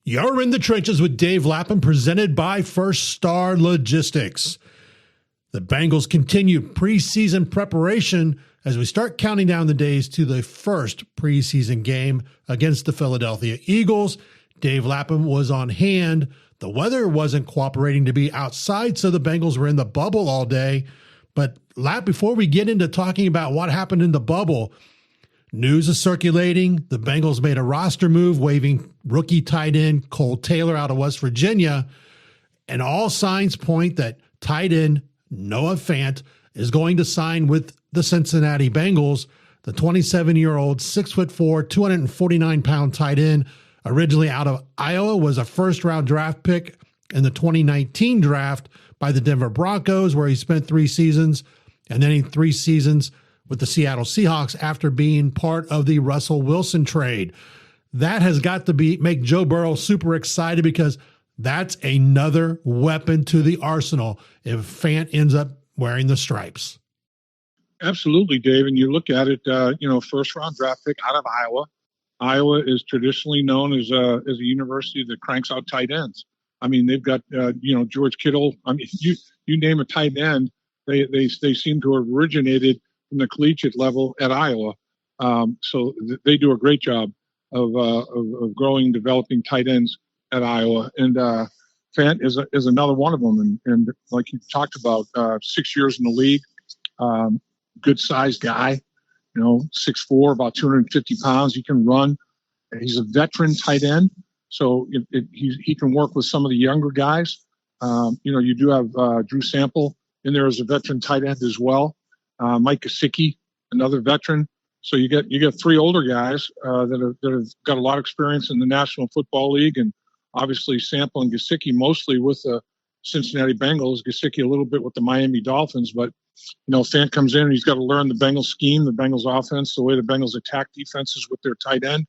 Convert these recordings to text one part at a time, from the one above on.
You're in the trenches with Dave Lapham, presented by First Star Logistics. The Bengals continue preseason preparation as we start counting down the days to the first preseason game against the Philadelphia Eagles. Dave Lapham was on hand. The weather wasn't cooperating to be outside, so the Bengals were in the bubble all day. But Lap, before we get into talking about what happened in the bubble, news is circulating. The Bengals made a roster move, waiving rookie tight end Cole Taylor out of West Virginia. And all signs point that tight end Noah Fant is going to sign with the Cincinnati Bengals. The 27-year-old, 6'4", 249-pound tight end, originally out of Iowa, was a first-round draft pick in the 2019 draft by the Denver Broncos, where he spent 3 seasons, and then 3 seasons with the Seattle Seahawks after being part of the Russell Wilson trade. That has got to make Joe Burrow super excited, because that's another weapon to the arsenal if Fant ends up wearing the stripes. Absolutely, Dave. And you look at it, first round draft pick out of Iowa. Iowa is traditionally known as a university that cranks out tight ends. I mean, they've got, George Kittle. I mean, you name a tight end, they seem to have originated from the collegiate level at Iowa. So they do a great job of growing, developing tight ends at Iowa. And Fant is another one of them. And like you talked about, 6 years in the league, good sized guy, 6'4", about 250 pounds. He can run. He's a veteran tight end, so he can work with some of the younger guys. You do have Drew Sample in there as a veteran tight end as well. Mike Gesicki, another veteran. So you get 3 older guys that have got a lot of experience in the National Football League, and obviously Sample and Gesicki mostly with the Cincinnati Bengals. Gesicki a little bit with the Miami Dolphins, but Fant comes in and he's got to learn the Bengals scheme, the Bengals offense, the way the Bengals attack defenses with their tight end,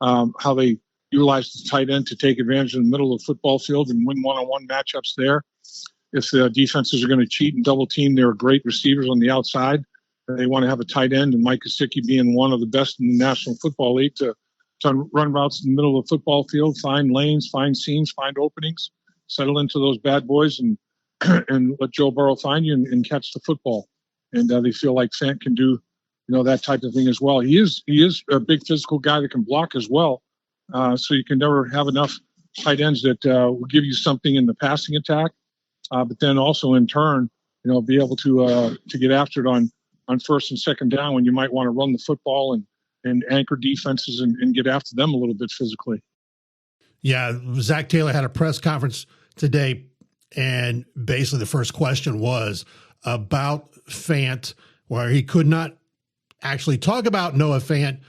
how they utilize the tight end to take advantage of the middle of the football field and win one-on-one matchups there. If the defenses are going to cheat and double team, there are great receivers on the outside. They want to have a tight end, and Mike Gesicki being one of the best in the National Football League to run routes in the middle of the football field, find lanes, find seams, find openings, settle into those bad boys, and let Joe Burrow find you and catch the football. And they feel like Fant can do, that type of thing as well. He is a big physical guy that can block as well. So you can never have enough tight ends that will give you something in the passing attack, but then also in turn, be able to get after it on first and second down when you might want to run the football and anchor defenses and get after them a little bit physically. Yeah, Zach Taylor had a press conference today, and basically the first question was about Fant, where he could not actually talk about Noah Fant,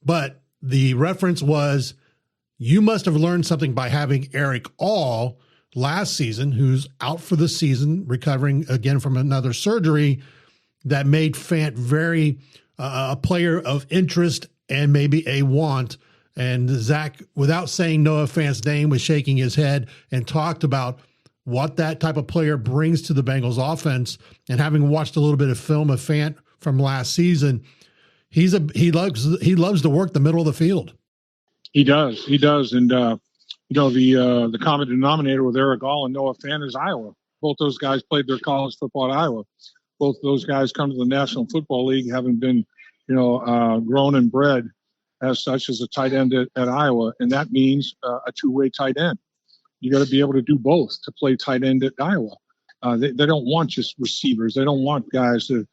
but the reference was, you must have learned something by having Eric All last season, who's out for the season, recovering again from another surgery, that made Fant very a player of interest and maybe a want. And Zach, without saying Noah Fant's name, was shaking his head and talked about what that type of player brings to the Bengals offense. And having watched a little bit of film of Fant from last season, he loves to work the middle of the field. He does. And the common denominator with Eric All and Noah Fant is Iowa. Both those guys played their college football at Iowa. Both those guys come to the National Football League having been, grown and bred as such as a tight end at Iowa, and that means a two-way tight end. You got to be able to do both to play tight end at Iowa. They don't want just receivers. They don't want guys to,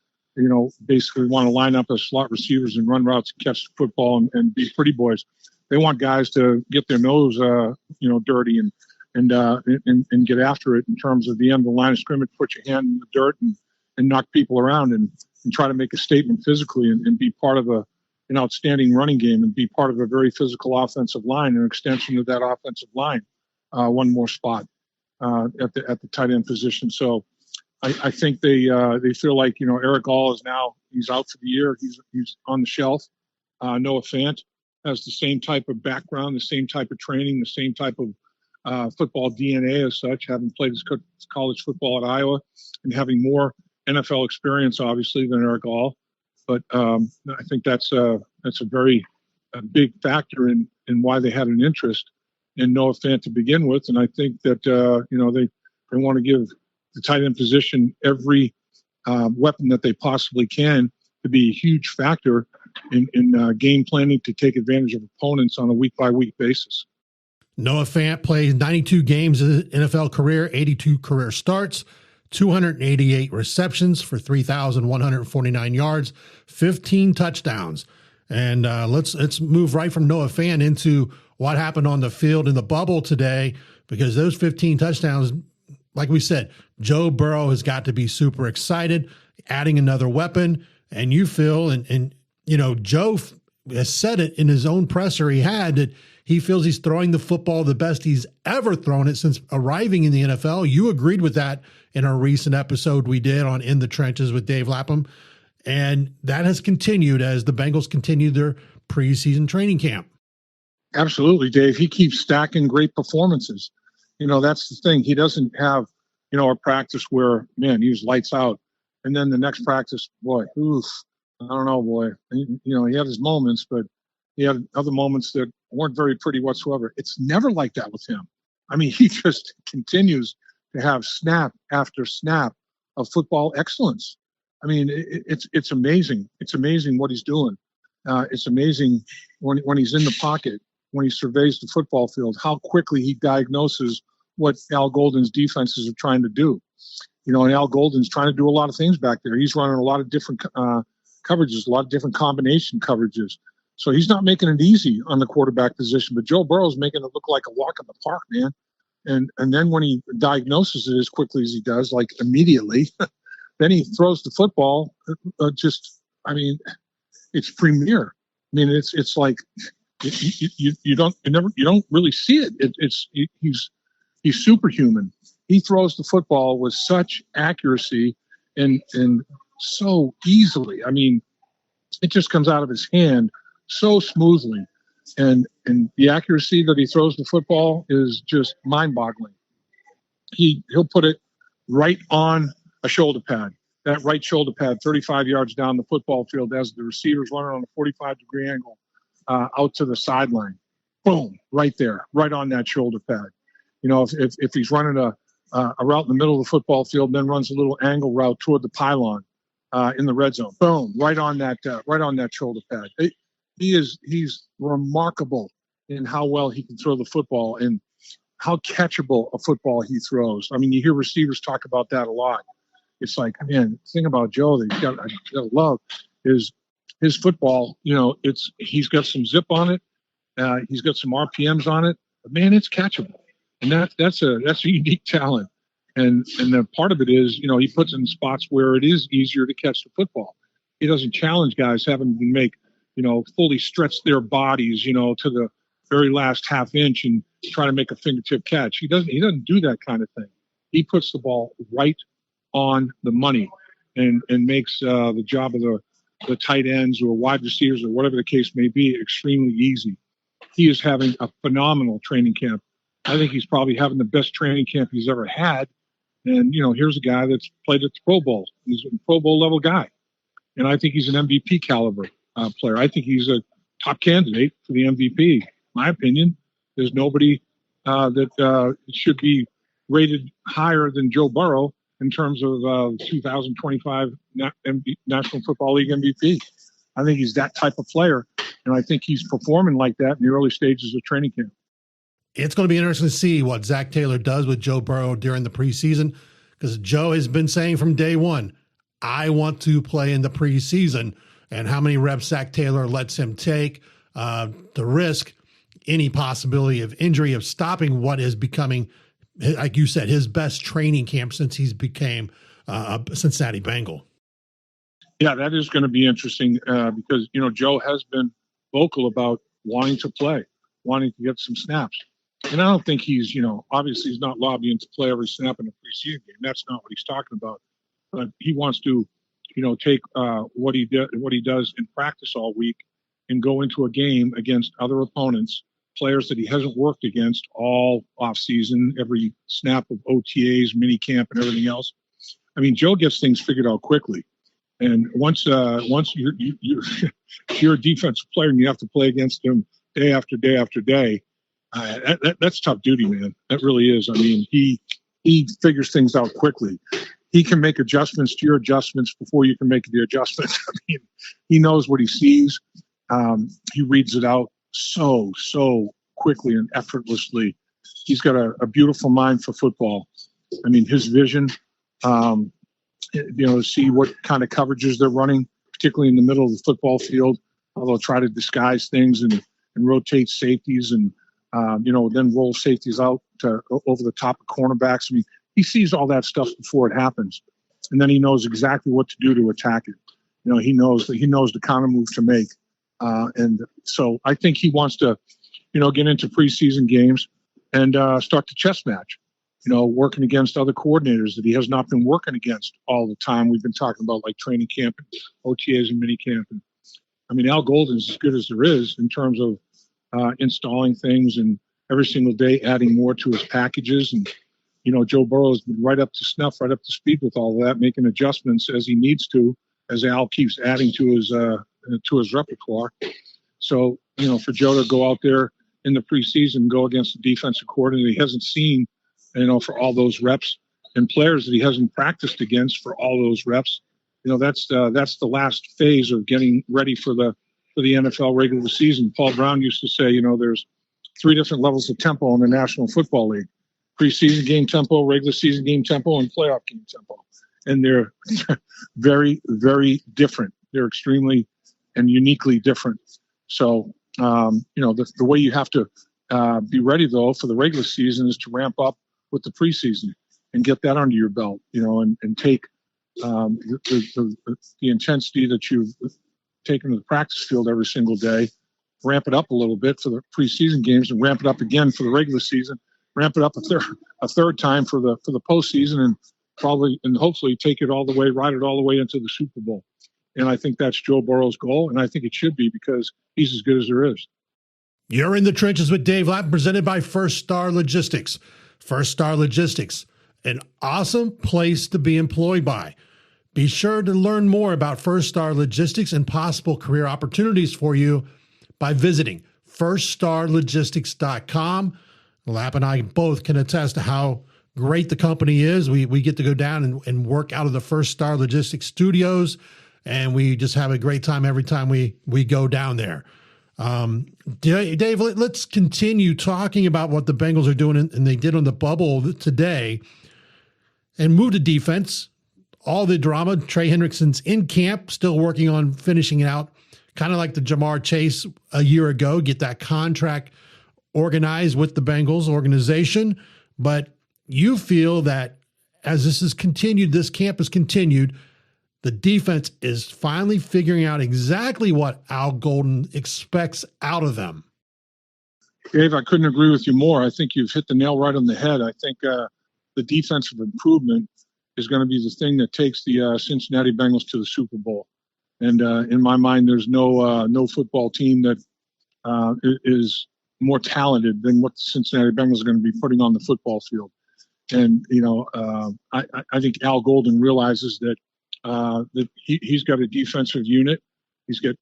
basically want to line up as slot receivers and run routes and catch the football and be pretty boys. They want guys to get their nose, dirty and get after it in terms of the end of the line of scrimmage, put your hand in the dirt and knock people around and try to make a statement physically and be part of an outstanding running game and be part of a very physical offensive line, an extension of that offensive line, one more spot at the tight end position. So I think they feel like, Eric All is now, he's out for the year. He's on the shelf. Noah Fant has the same type of background, the same type of training, the same type of football DNA as such, having played his college football at Iowa and having more NFL experience, obviously, than Eric All. But I think that's a very big factor in why they had an interest in Noah Fant to begin with. And I think that, they want to give the tight end position every weapon that they possibly can to be a huge factor in game planning to take advantage of opponents on a week-by-week basis. Noah Fant plays 92 games in his NFL career, 82 career starts, 288 receptions for 3,149 yards, 15 touchdowns. And let's move right from Noah Fant into what happened on the field in the bubble today, because those 15 touchdowns, like we said, Joe Burrow has got to be super excited, adding another weapon. And you feel, and Joe has said it in his own presser he had, that he feels he's throwing the football the best he's ever thrown it since arriving in the NFL. You agreed with that in a recent episode we did on In the Trenches with Dave Lapham. And that has continued as the Bengals continue their preseason training camp. Absolutely, Dave. He keeps stacking great performances. That's the thing. He doesn't have, a practice where, man, he was lights out. And then the next practice, boy, oof, I don't know, boy. He had his moments, but he had other moments that weren't very pretty whatsoever. It's never like that with him. I mean, he just continues to have snap after snap of football excellence. I mean, it's amazing. It's amazing what he's doing. It's amazing when he's in the pocket, when he surveys the football field, how quickly he diagnoses what Al Golden's defenses are trying to do. And Al Golden's trying to do a lot of things back there. He's running a lot of different coverages, a lot of different combination coverages. So he's not making it easy on the quarterback position, but Joe Burrow's making it look like a walk in the park, man. And then when he diagnoses it as quickly as he does, like immediately, then he throws the football. It's premier. I mean, it's like you don't really see it. He's superhuman. He throws the football with such accuracy and so easily. I mean, it just comes out of his hand so smoothly, and the accuracy that he throws the football is just mind-boggling. He'll put it right on a shoulder pad, that right shoulder pad, 35 yards down the football field as the receiver's running on a 45-degree angle out to the sideline. Boom, right there, right on that shoulder pad. If he's running a route in the middle of the football field, then runs a little angle route toward the pylon in the red zone. Boom, right on that shoulder pad. He's remarkable in how well he can throw the football and how catchable a football he throws. I mean, you hear receivers talk about that a lot. It's like, man, the thing about Joe that you got to love is his football. He's got some zip on it. He's got some RPMs on it. But man, it's catchable, and that's a unique talent. And the part of it is, he puts in spots where it is easier to catch the football. He doesn't challenge guys having to make, fully stretch their bodies, to the very last half inch and try to make a fingertip catch. He doesn't do that kind of thing. He puts the ball right on the money and makes the job of the tight ends or wide receivers or whatever the case may be extremely easy. He is having a phenomenal training camp. I think he's probably having the best training camp he's ever had. And, here's a guy that's played at the Pro Bowl. He's a Pro Bowl level guy. And I think he's an MVP caliber player. I think he's a top candidate for the MVP. My opinion, there's nobody that should be rated higher than Joe Burrow in terms of 2025 National Football League MVP. I think he's that type of player, and I think he's performing like that in the early stages of training camp. It's going to be interesting to see what Zach Taylor does with Joe Burrow during the preseason, because Joe has been saying from day one, I want to play in the preseason, and how many reps Zach Taylor lets him take to risk any possibility of injury, of stopping what is becoming, like you said, his best training camp since he's became a Cincinnati Bengal. Yeah, that is going to be interesting because, Joe has been vocal about wanting to play, wanting to get some snaps. And I don't think he's, obviously he's not lobbying to play every snap in the preseason game. That's not what he's talking about. But he wants to, take what he does in practice all week and go into a game against other opponents, players that he hasn't worked against all offseason, every snap of OTAs, mini camp, and everything else. I mean, Joe gets things figured out quickly. And once you're a defensive player and you have to play against him day after day after day, That's tough duty, man. That really is. I mean, he figures things out quickly. He can make adjustments to your adjustments before you can make the adjustments. I mean, he knows what he sees. He reads it out so quickly and effortlessly. He's got a beautiful mind for football. I mean, his vision, to see what kind of coverages they're running, particularly in the middle of the football field, how they'll try to disguise things and rotate safeties and, then roll safeties out over the top of cornerbacks. I mean, he sees all that stuff before it happens. And then he knows exactly what to do to attack it. He knows the kind of move to make. And so I think he wants to, get into preseason games and start the chess match, working against other coordinators that he has not been working against all the time. We've been talking about like training camp, OTAs and mini camp. And, I mean, Al Golden's as good as there is in terms of installing things and every single day adding more to his packages. And, Joe Burrow has been right up to snuff, right up to speed with all of that, making adjustments as he needs to, as Al keeps adding to his repertoire. So, for Joe to go out there in the preseason, go against the defensive coordinator he hasn't seen, for all those reps, and players that he hasn't practiced against for all those reps, that's the last phase of getting ready for the NFL regular season. Paul Brown used to say, there's 3 different levels of tempo in the National Football League: preseason game tempo, regular season game tempo, and playoff game tempo. And they're very, very different. They're extremely and uniquely different. So, the way you have to be ready, though, for the regular season is to ramp up with the preseason and get that under your belt, and take the intensity that you've taken to the practice field every single day, ramp it up a little bit for the preseason games, and ramp it up again for the regular season, ramp it up a third time for the postseason, and hopefully take it all the way, ride it all the way into the Super Bowl. And I think that's Joe Burrow's goal, and I think it should be, because he's as good as there is. You're in the trenches with Dave Lapham, presented by First Star Logistics. First Star Logistics, an awesome place to be employed by. Be sure to learn more about First Star Logistics and possible career opportunities for you by visiting firststarlogistics.com. Lap and I both can attest to how great the company is. We get to go down and work out of the First Star Logistics studios, and we just have a great time every time we go down there. Dave, let's continue talking about what the Bengals are doing, and they did on the bubble today, and move to defense. All the drama. Trey Hendrickson's in camp, still working on finishing it out, kind of like the Jamar Chase a year ago, get that contract organized with the Bengals organization. But you feel that as this camp has continued, the defense is finally figuring out exactly what Al Golden expects out of them. Dave, I couldn't agree with you more. I think you've hit the nail right on the head. I think the defensive improvement is going to be the thing that takes the Cincinnati Bengals to the Super Bowl. And in my mind, there's no football team that is more talented than what the Cincinnati Bengals are going to be putting on the football field. And, I think Al Golden realizes that he's got a defensive unit. He's got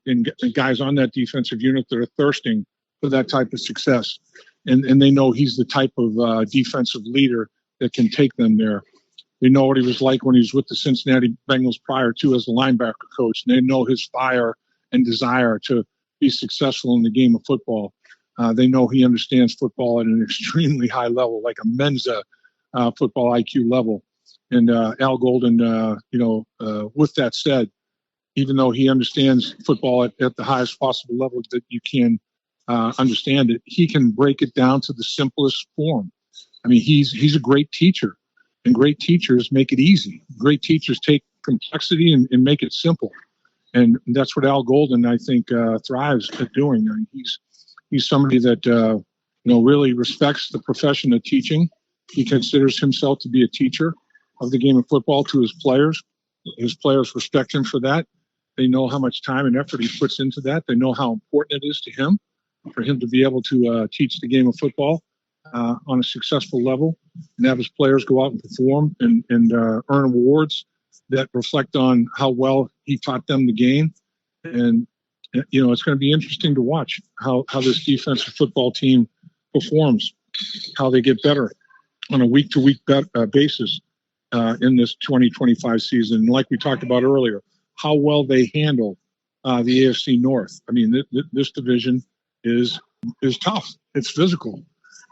and guys on that defensive unit that are thirsting for that type of success. And they know he's the type of defensive leader that can take them there. They know what he was like when he was with the Cincinnati Bengals prior to as a linebacker coach. And they know his fire and desire to be successful in the game of football. They know he understands football at an extremely high level, like a Mensa football IQ level. And Al Golden, with that said, even though he understands football at the highest possible level that you can understand it, he can break it down to the simplest form. I mean, he's a great teacher, and great teachers make it easy. Great teachers take complexity and make it simple. And that's what Al Golden, I think, thrives at doing. I mean, he's somebody that, really respects the profession of teaching. He considers himself to be a teacher of the game of football to his players. His players respect him for that. They know how much time and effort he puts into that. They know how important it is to him for him to be able to teach the game of football on a successful level and have his players go out and perform and earn awards that reflect on how well he taught them the game. And, it's going to be interesting to watch how this defensive football team performs, how they get better on a week-to-week basis in this 2025 season. And like we talked about earlier, how well they handle the AFC North. I mean, this division is tough. It's physical.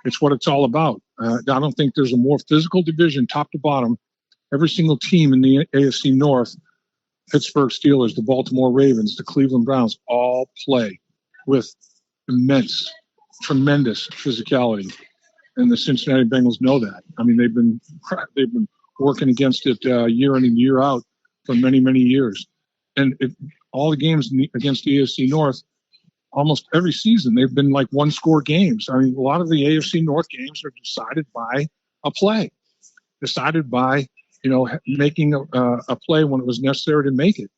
It's what it's all about. I don't think there's a more physical division, top to bottom. Every single team in the AFC North, Pittsburgh Steelers, the Baltimore Ravens, the Cleveland Browns, all play with tremendous physicality. And the Cincinnati Bengals know that. I mean, they've been working against it year in and year out for many, many years. And all the games against the AFC North, almost every season, they've been like one-score games. I mean, a lot of the AFC North games are decided by a play, decided by, making a play when it was necessary to make it.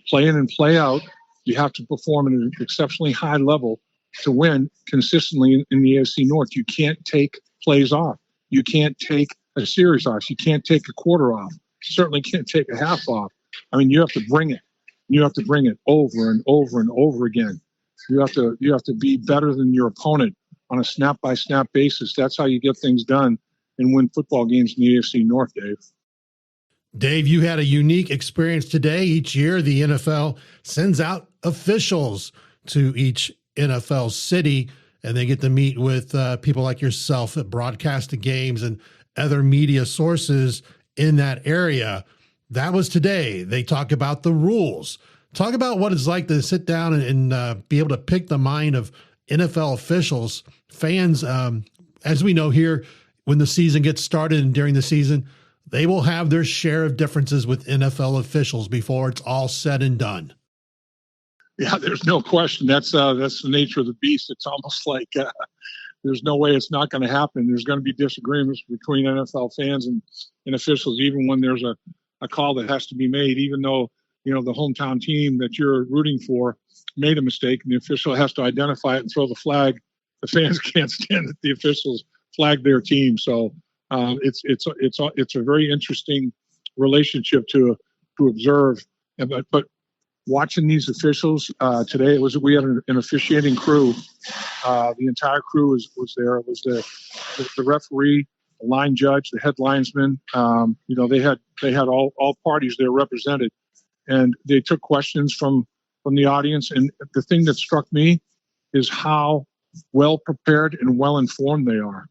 Play in and play out, you have to perform at an exceptionally high level to win consistently in the AFC North. You can't take plays off. You can't take a series off. You can't take a quarter off. You certainly can't take a half off. I mean, you have to bring it. You have to bring it over and over and over again. You have to be better than your opponent on a snap-by-snap basis. That's how you get things done and win football games in the AFC North, Dave. Dave, you had a unique experience today. Each year, the NFL sends out officials to each NFL city, and they get to meet with people like yourself at broadcast the games and other media sources in that area. That was today. They talk about the rules. Talk about what it's like to sit down and be able to pick the mind of NFL officials, fans. As we know here, when the season gets started and during the season, they will have their share of differences with NFL officials before it's all said and done. Yeah, there's no question. That's the nature of the beast. It's almost like there's no way it's not going to happen. There's going to be disagreements between NFL fans and officials, even when there's a call that has to be made, even though, the hometown team that you're rooting for made a mistake and the official has to identify it and throw the flag. The fans can't stand that the officials flag their team. So it's a very interesting relationship to observe. But watching these officials today, we had an officiating crew. The entire crew was there. It was the referee, the line judge, the head linesman. They had all parties there represented, and they took questions from the audience. And the thing that struck me is how well prepared and well informed they are.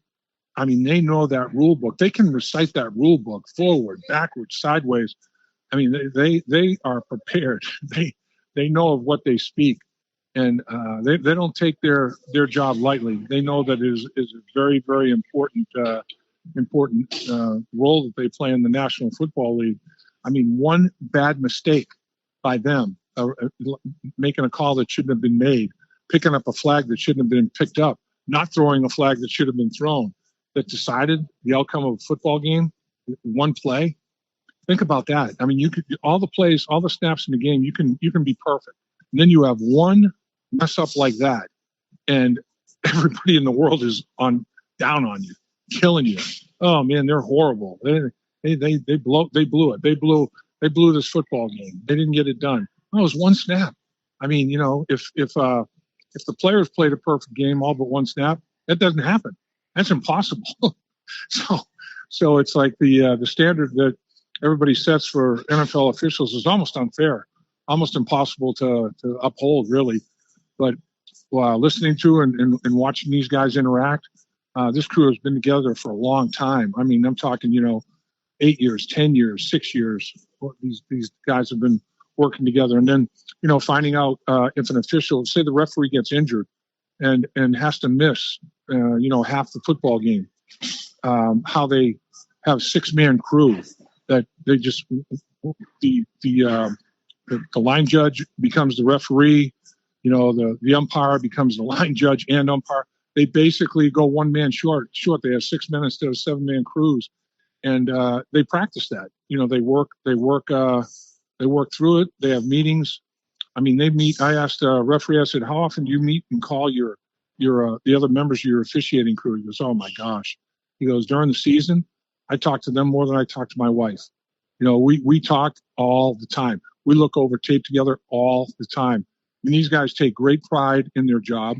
I mean, they know that rule book. They can recite that rule book forward, backwards, sideways. I mean, they are prepared. They know of what they speak, and they don't take their job lightly. They know that it is a very, very important role that they play in the National Football League. I mean, one bad mistake by them, making a call that shouldn't have been made, picking up a flag that shouldn't have been picked up, not throwing a flag that should have been thrown, that decided the outcome of a football game, one play. Think about that. I mean, you could all the plays, all the snaps in the game, you can be perfect. And then you have one mess up like that, and everybody in the world is down on you, killing you. Oh man, they're horrible. They blew it. They blew this football game. They didn't get it done. Oh, it was one snap. I mean, if the players played a perfect game, all but one snap, that doesn't happen. That's impossible. So it's like the standard that everybody sets for NFL officials is almost unfair, almost impossible to uphold, really. But listening to and watching these guys interact, this crew has been together for a long time. I mean, I'm talking, 8 years, 10 years, 6 years. These guys have been working together. And then, finding out if an official, say the referee gets injured and has to miss, half the football game, how they have 6-man crew that they just, the line judge becomes the referee, the umpire becomes the line judge and umpire. They basically go one man short. They have 6 men instead of 7-man crews. And they practice that. They work through it. They have meetings. I mean, they meet. I asked a referee, I said, how often do you meet and call the other members of your officiating crew? He goes, oh my gosh. He goes, during the season, I talk to them more than I talk to my wife. We talk all the time. We look over tape together all the time. And these guys take great pride in their job.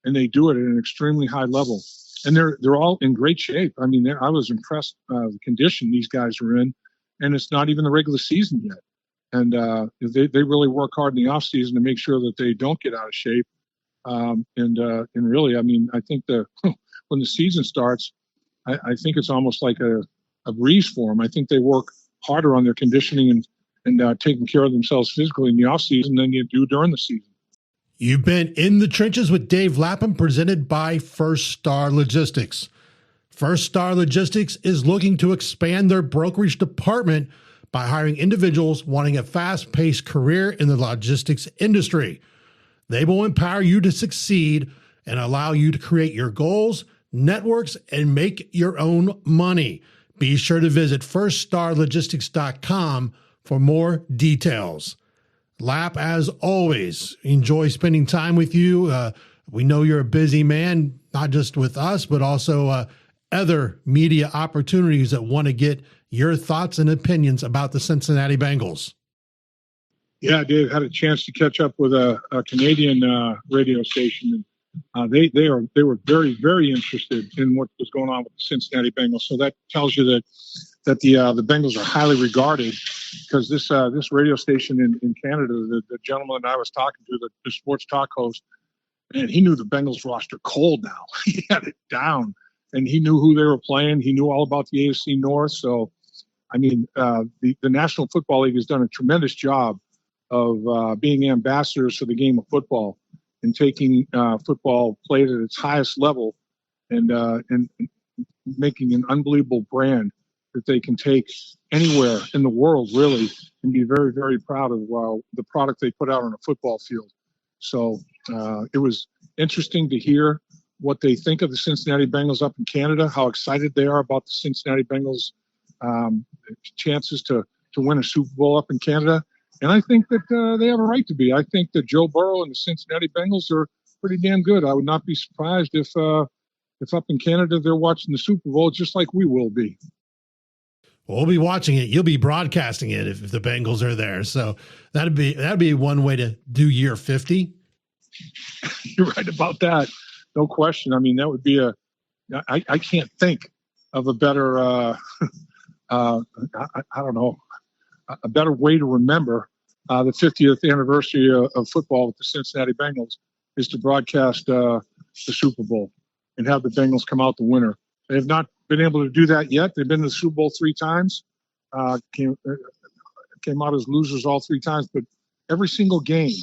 and they do it at an extremely high level. And they're all in great shape. I mean, I was impressed the condition these guys are in, and it's not even the regular season yet. And they really work hard in the off season to make sure that they don't get out of shape. And really, I mean, I think when the season starts, I think it's almost like a breeze for them. I think they work harder on their conditioning and taking care of themselves physically in the off season than you do during the season. You've been in the trenches with Dave Lapham, presented by First Star Logistics. First Star Logistics is looking to expand their brokerage department by hiring individuals wanting a fast-paced career in the logistics industry. They will empower you to succeed and allow you to create your goals, networks, and make your own money. Be sure to visit firststarlogistics.com for more details. Lap, as always, enjoy spending time with you. We know you're a busy man, not just with us, but also other media opportunities that want to get your thoughts and opinions about the Cincinnati Bengals. Yeah, Dave, had a chance to catch up with a Canadian radio station. And they were very, very interested in what was going on with the Cincinnati Bengals. So that tells you that the Bengals are highly regarded, because this radio station in Canada, the gentleman I was talking to, the sports talk host, and he knew the Bengals roster cold now. He had it down, and he knew who they were playing. He knew all about the AFC North. So, I mean, the National Football League has done a tremendous job of being ambassadors for the game of football and taking football played at its highest level and making an unbelievable brand that they can take anywhere in the world, really, and be very, very proud of the product they put out on a football field. So it was interesting to hear what they think of the Cincinnati Bengals up in Canada, how excited they are about the Cincinnati Bengals' chances to win a Super Bowl up in Canada. And I think that they have a right to be. I think that Joe Burrow and the Cincinnati Bengals are pretty damn good. I would not be surprised if up in Canada they're watching the Super Bowl just like we will be. We'll be watching it. You'll be broadcasting it if the Bengals are there. So that'd be one way to do year 50. You're right about that. No question. I mean, that would be I can't think of a better, I don't know, a better way to remember the 50th anniversary of football with the Cincinnati Bengals is to broadcast the Super Bowl and have the Bengals come out the winner. They have not been able to do that yet. They've been to the Super Bowl 3 times, came out as losers all 3 times, but every single game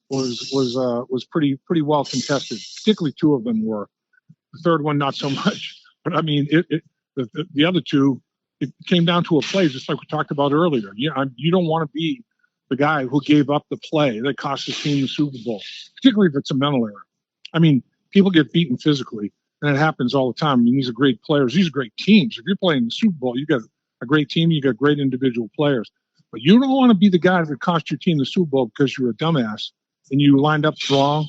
was pretty well contested. Particularly 2 of them were. The third one, not so much. But I mean, the other 2, it came down to a play, just like we talked about earlier. You don't want to be the guy who gave up the play that cost his team the Super Bowl, particularly if it's a mental error. I mean, people get beaten physically, and it happens all the time. I mean, these are great players. These are great teams. If you're playing the Super Bowl, you got a great team. You got great individual players. But you don't want to be the guy that cost your team the Super Bowl because you're a dumbass and you lined up wrong,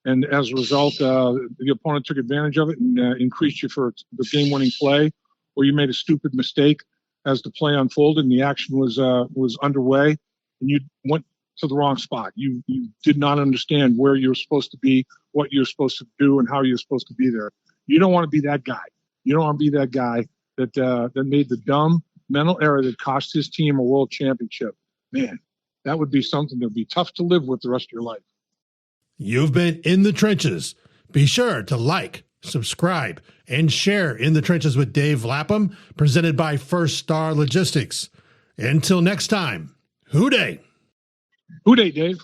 and as a result, the opponent took advantage of it and increased you for the game-winning play, or you made a stupid mistake as the play unfolded and the action was underway, and you went to the wrong spot. You did not understand where you're supposed to be, what you're supposed to do, and how you're supposed to be there. You don't want to be that guy. You don't want to be that guy that made the dumb mental error that cost his team a world championship. Man, that would be something that would be tough to live with the rest of your life. You've been in the trenches. Be sure to like, subscribe, and share In the Trenches with Dave Lapham, presented by First Star Logistics. Until next time, Hoo Day. Hoo Day, Dave.